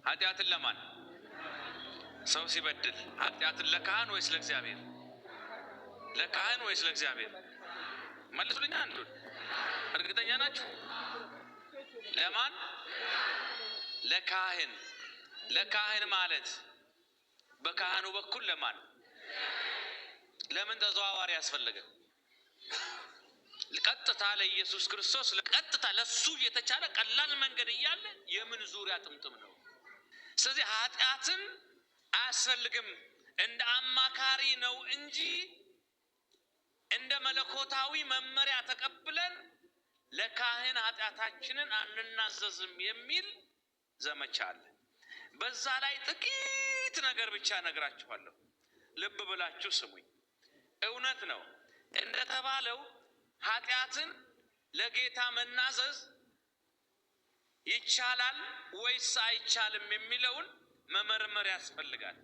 ኃጢአትን ለማን? ሰው ሲበድል ኃጢአትን ለካህን ወይስ ለእግዚአብሔር? ለካህን ወይስ ለእግዚአብሔር? መልሱልኝ አንዱን። እርግጠኛ ናችሁ? ለማን? ለካህን። ለካህን ማለት በካህኑ በኩል ለማን? ለምን ተዘዋዋሪ ያስፈልገ? ቀጥታ ለኢየሱስ ክርስቶስ ቀጥታ ለሱ የተቻለ ቀላል መንገድ እያለ የምን ዙሪያ ጥምጥም ነው? ስለዚህ ኃጢአትን አያስፈልግም እንደ አማካሪ ነው እንጂ እንደ መለኮታዊ መመሪያ ተቀብለን ለካህን ኃጢአታችንን አንናዘዝም የሚል ዘመቻ አለ። በዛ ላይ ጥቂት ነገር ብቻ ነግራችኋለሁ። ልብ ብላችሁ ስሙኝ። እውነት ነው እንደተባለው ኃጢአትን ለጌታ መናዘዝ ይቻላል ወይስ አይቻልም የሚለውን መመርመር ያስፈልጋል።